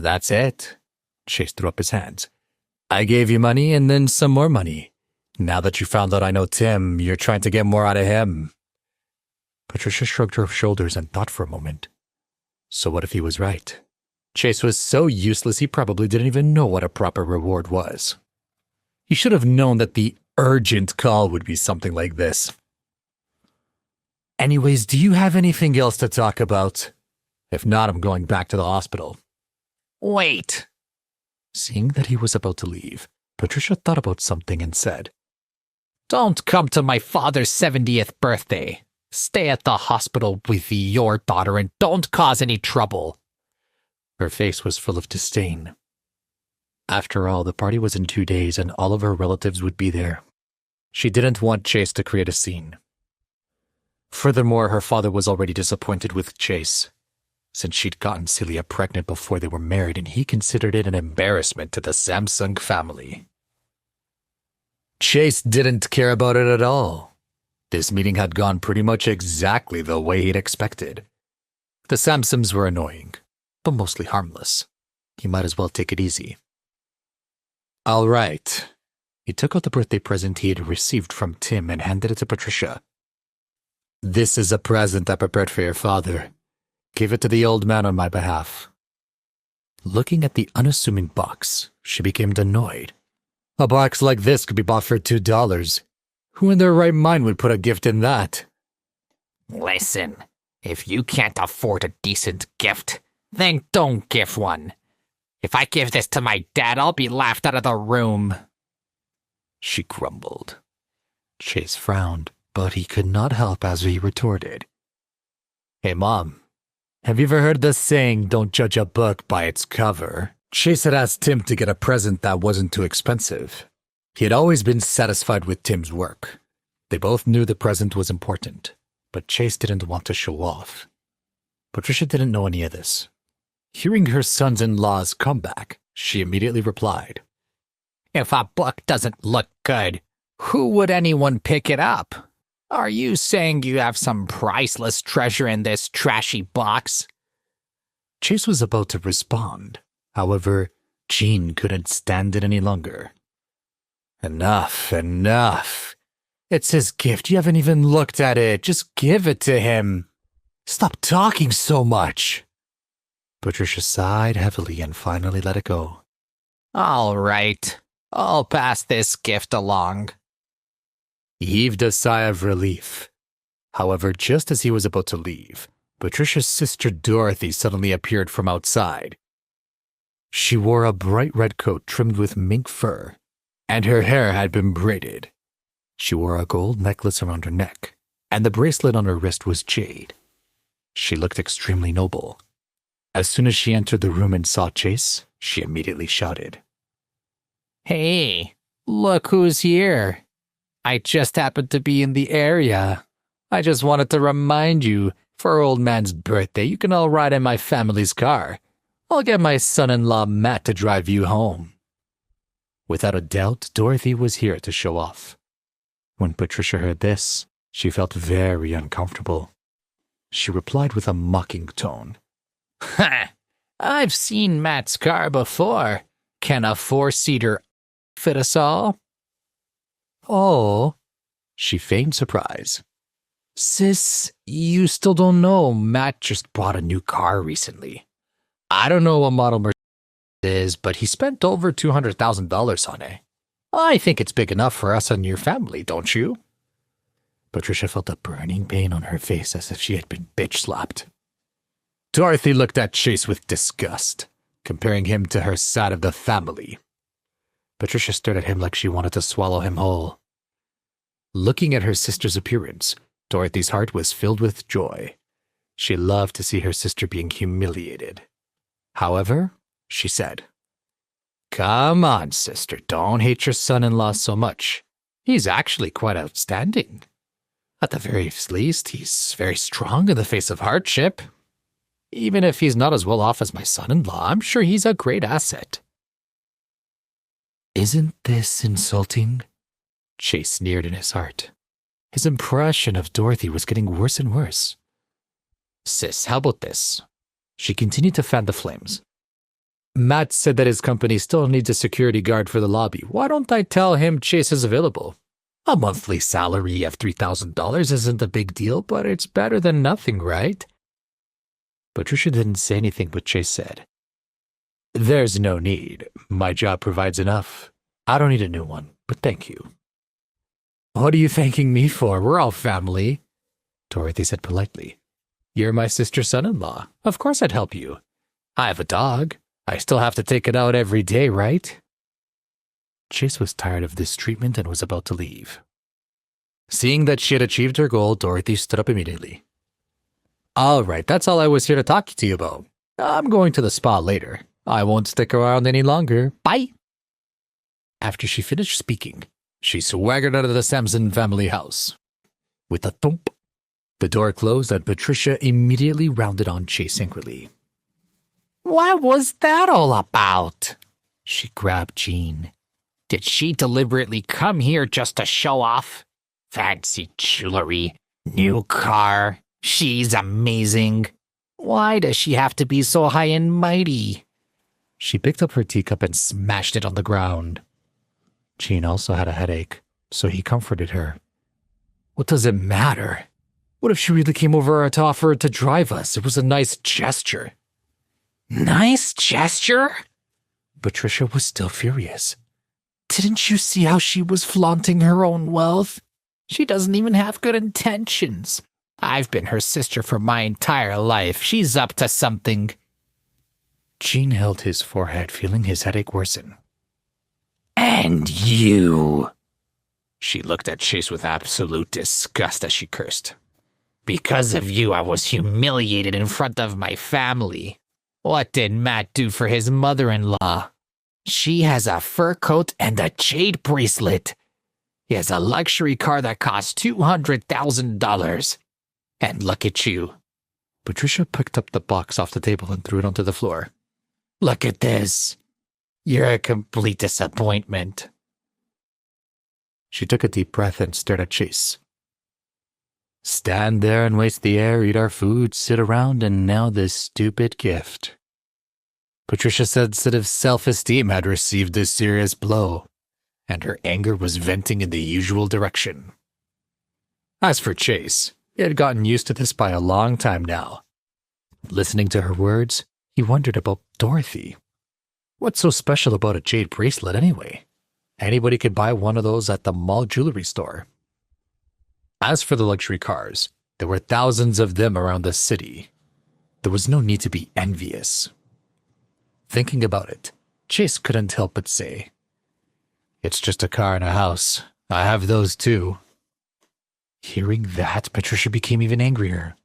That's it. Chase threw up his hands. I gave you money and then some more money. Now that you found out I know Tim, you're trying to get more out of him. Patricia shrugged her shoulders and thought for a moment. So what if he was right? Chase was so useless he probably didn't even know what a proper reward was. He should have known that the urgent call would be something like this. Anyways, do you have anything else to talk about? If not, I'm going back to the hospital. Wait. Seeing that he was about to leave, Patricia thought about something and said, Don't come to my father's 70th birthday. Stay at the hospital with your daughter and don't cause any trouble. Her face was full of disdain. After all, the party was in 2 days and all of her relatives would be there. She didn't want Chase to create a scene. Furthermore, her father was already disappointed with Chase, since she'd gotten Celia pregnant before they were married and he considered it an embarrassment to the Samsons family. Chase didn't care about it at all. This meeting had gone pretty much exactly the way he'd expected. The Samsons were annoying, but mostly harmless. He might as well take it easy. All right. He took out the birthday present he had received from Tim and handed it to Patricia. This is a present I prepared for your father. Give it to the old man on my behalf. Looking at the unassuming box, she became annoyed. A box like this could be bought for $2. Who in their right mind would put a gift in that? Listen, if you can't afford a decent gift, then don't give one. If I give this to my dad, I'll be laughed out of the room. She grumbled. Chase frowned, but he could not help as he retorted. Hey, Mom, have you ever heard the saying, don't judge a book by its cover? Chase had asked Tim to get a present that wasn't too expensive. He had always been satisfied with Tim's work. They both knew the present was important, but Chase didn't want to show off. Patricia didn't know any of this. Hearing her sons-in-law's comeback, she immediately replied, If a book doesn't look good, who would anyone pick it up? Are you saying you have some priceless treasure in this trashy box? Chase was about to respond. However, Jean couldn't stand it any longer. Enough. It's his gift. You haven't even looked at it. Just give it to him. Stop talking so much. Patricia sighed heavily and finally let it go. All right. I'll pass this gift along. He heaved a sigh of relief. However, just as he was about to leave, Patricia's sister Dorothy suddenly appeared from outside. She wore a bright red coat trimmed with mink fur, and her hair had been braided. She wore a gold necklace around her neck, and the bracelet on her wrist was jade. She looked extremely noble. As soon as she entered the room and saw Chase, she immediately shouted, Hey, look who's here. I just happened to be in the area. I just wanted to remind you, for old man's birthday, you can all ride in my family's car. I'll get my son-in-law Matt to drive you home. Without a doubt, Dorothy was here to show off. When Patricia heard this, she felt very uncomfortable. She replied with a mocking tone, Ha! I've seen Matt's car before. Can a 4-seater fit us all? Oh, she feigned surprise. Sis, you still don't know Matt just bought a new car recently. I don't know what model Mercedes is, but he spent over $200,000 on it. I think it's big enough for us and your family, don't you? Patricia felt a burning pain on her face as if she had been bitch-slapped. Dorothy looked at Chase with disgust, comparing him to her side of the family. Patricia stared at him like she wanted to swallow him whole. Looking at her sister's appearance, Dorothy's heart was filled with joy. She loved to see her sister being humiliated. However, she said, Come on, sister, don't hate your son-in-law so much. He's actually quite outstanding. At the very least, he's very strong in the face of hardship. Even if he's not as well off as my son-in-law, I'm sure he's a great asset. Isn't this insulting? Chase sneered in his heart. His impression of Dorothy was getting worse and worse. Sis, how about this? She continued to fan the flames. Matt said that his company still needs a security guard for the lobby. Why don't I tell him Chase is available? A monthly salary of $3,000 isn't a big deal, but it's better than nothing, right? Patricia didn't say anything, but Chase said, "There's no need. My job provides enough. I don't need a new one, but thank you." "What are you thanking me for? We're all family," Dorothy said politely. "You're my sister's son-in-law. Of course I'd help you. I have a dog. I still have to take it out every day, right?" Chase was tired of this treatment and was about to leave. Seeing that she had achieved her goal, Dorothy stood up immediately. "All right, that's all I was here to talk to you about. I'm going to the spa later. I won't stick around any longer. Bye." After she finished speaking, she swaggered out of the Samson family house. With a thump, the door closed and Patricia immediately rounded on Chase angrily. What was that all about? She grabbed Jean. Did she deliberately come here just to show off? Fancy jewelry, new car. She's amazing. Why does she have to be so high and mighty? She picked up her teacup and smashed it on the ground. Jean also had a headache, so he comforted her. What does it matter? What if she really came over to offer to drive us? It was a nice gesture. Nice gesture? Patricia was still furious. Didn't you see how she was flaunting her own wealth? She doesn't even have good intentions. I've been her sister for my entire life. She's up to something. Jean held his forehead, feeling his headache worsen. And you. She looked at Chase with absolute disgust as she cursed. Because of you, I was humiliated in front of my family. What did Matt do for his mother-in-law? She has a fur coat and a jade bracelet. He has a luxury car that costs $200,000. And look at you. Patricia picked up the box off the table and threw it onto the floor. Look at this. You're a complete disappointment. She took a deep breath and stared at Chase. Stand there and waste the air, eat our food, sit around, and now this stupid gift. Patricia's sensitive self-esteem had received a serious blow, and her anger was venting in the usual direction. As for Chase, he had gotten used to this by a long time now. Listening to her words, he wondered about Dorothy. What's so special about a jade bracelet anyway? Anybody could buy one of those at the mall jewelry store. As for the luxury cars, there were thousands of them around the city. There was no need to be envious. Thinking about it, Chase couldn't help but say, "It's just a car and a house. I have those too." Hearing that, Patricia became even angrier.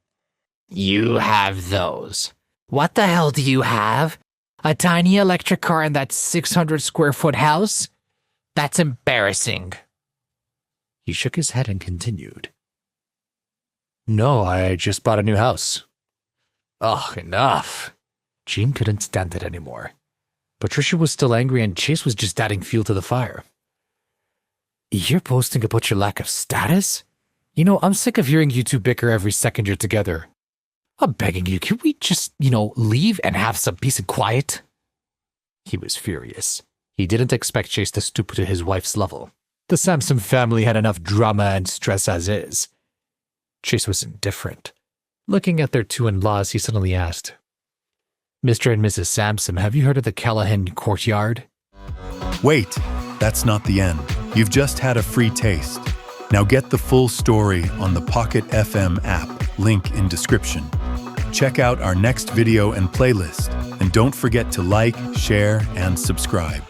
You have those. What the hell do you have? A tiny electric car in that 600-square-foot house? That's embarrassing. He shook his head and continued. "No, I just bought a new house." Ugh, enough. Jean couldn't stand it anymore. Patricia was still angry and Chase was just adding fuel to the fire. "You're boasting about your lack of status? You know, I'm sick of hearing you two bicker every second you're together. I'm begging you, can we just, leave and have some peace and quiet?" He was furious. He didn't expect Chase to stoop to his wife's level. The Samson family had enough drama and stress as is. Chase was indifferent. Looking at their two in-laws, he suddenly asked, "Mr. and Mrs. Samson, have you heard of the Callahan Courtyard?" Wait, that's not the end. You've just had a free taste. Now get the full story on the Pocket FM app, link in description. Check out our next video and playlist, and don't forget to like, share, and subscribe.